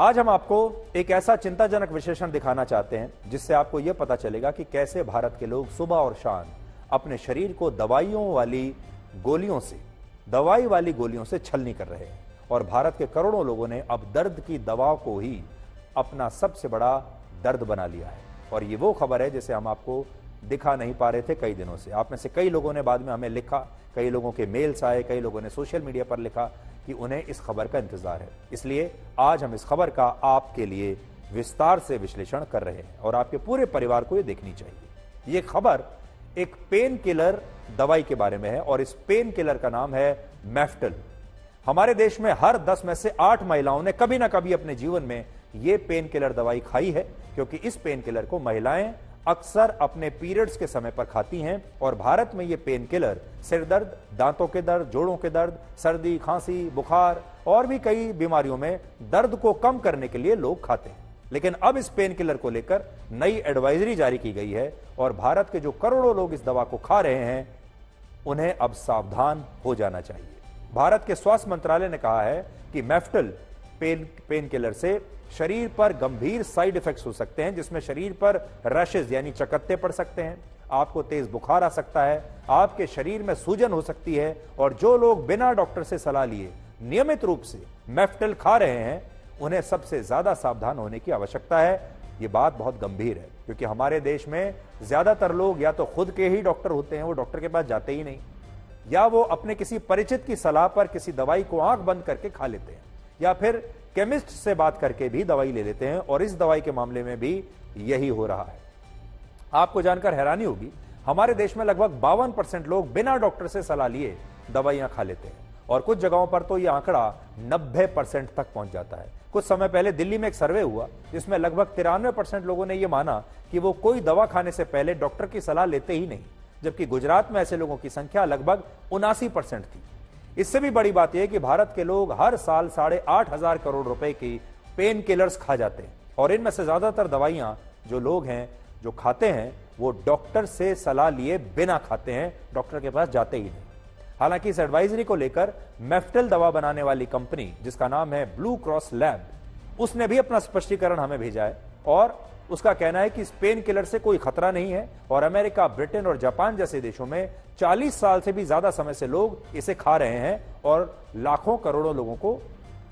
आज हम आपको एक ऐसा चिंताजनक विश्लेषण दिखाना चाहते हैं जिससे आपको यह पता चलेगा कि कैसे भारत के लोग सुबह और शाम अपने शरीर को दवाई वाली गोलियों से छलनी कर रहे हैं और भारत के करोड़ों लोगों ने अब दर्द की दवा को ही अपना सबसे बड़ा दर्द बना लिया है। और ये वो खबर है जिसे हम आपको दिखा नहीं पा रहे थे कई दिनों से। आप में से कई लोगों ने बाद में हमें लिखा, कई लोगों के मेल्स आए, कई लोगों ने सोशल मीडिया पर लिखा कि उन्हें इस खबर का इंतजार है। इसलिए आज हम इस खबर का आपके लिए विस्तार से विश्लेषण कर रहे हैं और आपके पूरे परिवार को ये देखनी चाहिए। ये खबर एक पेन किलर दवाई के बारे में है और इस पेन किलर का नाम है मेफ्टल। हमारे देश में हर 10 में से 8 महिलाओं ने कभी ना कभी अपने जीवन में ये पेन किलर दवाई खाई है, क्योंकि इस पेन किलर को महिलाएं अक्सर अपने पीरियड्स के समय पर खाती हैं। और भारत में ये पेन किलर सिर दर्द, दांतों के दर्द, जोड़ों के दर्द, सर्दी, खांसी, बुखार और भी कई बीमारियों में दर्द को कम करने के लिए लोग खाते हैं। लेकिन अब इस पेन किलर को लेकर नई एडवाइजरी जारी की गई है और भारत के जो करोड़ों लोग इस दवा को खा रहे हैं उन्हें अब सावधान हो जाना चाहिए। भारत के स्वास्थ्य मंत्रालय ने कहा है कि मेफ्टल पेन किलर से शरीर पर गंभीर साइड इफेक्ट्स हो सकते हैं, जिसमें शरीर पर रैशेज यानी चकत्ते पड़ सकते हैं, आपको तेज बुखार आ सकता है, आपके शरीर में सूजन हो सकती है। और जो लोग बिना डॉक्टर से सलाह लिए नियमित रूप से मेफ्टल खा रहे हैं उन्हें सबसे ज्यादा सावधान होने की आवश्यकता है। यह बात बहुत गंभीर है, क्योंकि हमारे देश में ज्यादातर लोग या तो खुद के ही डॉक्टर होते हैं, वो डॉक्टर के पास जाते ही नहीं, या वो अपने किसी परिचित की सलाह पर किसी दवाई को आंख बंद करके खा लेते हैं, या फिर केमिस्ट से बात करके भी दवाई ले लेते हैं। और इस दवाई के मामले में भी यही हो रहा है। आपको जानकर हैरानी होगी, हमारे देश में लगभग 52% लोग बिना डॉक्टर से सलाह लिए दवाइयां खा लेते हैं और कुछ जगहों पर तो यह आंकड़ा 90% तक पहुंच जाता है। कुछ समय पहले दिल्ली में एक सर्वे हुआ जिसमें लगभग 93% लोगों ने यह माना कि वो कोई दवा खाने से पहले डॉक्टर की सलाह लेते ही नहीं, जबकि गुजरात में ऐसे लोगों की संख्या लगभग 79% थी। इससे भी बड़ी बात यह है कि भारत के लोग हर साल 8,500 करोड़ रुपए की पेन किलर्स खा जाते हैं और इनमें से ज्यादातर दवाइयां जो लोग हैं जो खाते हैं वो डॉक्टर से सलाह लिए बिना खाते हैं, डॉक्टर के पास जाते ही नहीं। हालांकि इस एडवाइजरी को लेकर मेफ्टल दवा बनाने वाली कंपनी जिसका नाम है ब्लू क्रॉस लैब, उसने भी अपना स्पष्टीकरण हमें भेजा है और उसका कहना है कि इस पेन किलर से कोई खतरा नहीं है और अमेरिका, ब्रिटेन और जापान जैसे देशों में 40 साल से भी ज्यादा समय से लोग इसे खा रहे हैं और लाखों करोड़ों लोगों को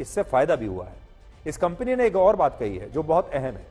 इससे फायदा भी हुआ है। इस कंपनी ने एक और बात कही है जो बहुत अहम है,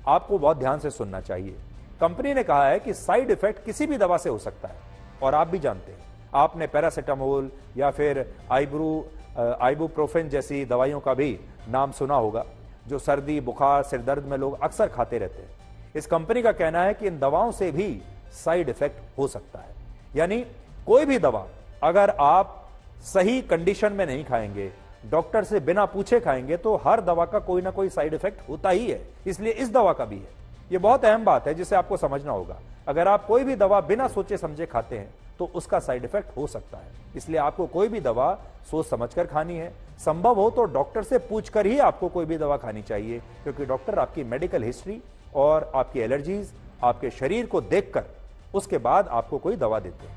आपको बहुत ध्यान से सुनना चाहिए। कंपनी ने कहा है कि साइड इफेक्ट किसी भी दवा से हो सकता है और आप भी जानते हैं, आपने पैरासिटामोल या फिर आइबुप्रोफेन जैसी दवाइयों का भी नाम सुना होगा जो सर्दी, बुखार, सिर दर्द में लोग अक्सर खाते रहते हैं। इस कंपनी का कहना है कि इन दवाओं से भी साइड इफेक्ट हो सकता है, यानी कोई भी दवा अगर आप सही कंडीशन में नहीं खाएंगे, डॉक्टर से बिना पूछे खाएंगे, तो हर दवा का कोई ना कोई साइड इफेक्ट होता ही है। इसलिए इस दवा का भी है। यह बहुत अहम बात है जिसे आपको समझना होगा। अगर आप कोई भी दवा बिना सोचे समझे खाते हैं तो उसका साइड इफेक्ट हो सकता है। इसलिए आपको कोई भी दवा सोच समझकर खानी है। संभव हो तो डॉक्टर से पूछकर ही आपको कोई भी दवा खानी चाहिए, क्योंकि डॉक्टर आपकी मेडिकल हिस्ट्री और आपकी एलर्जीज, आपके शरीर को देखकर उसके बाद आपको कोई दवा देते हैं।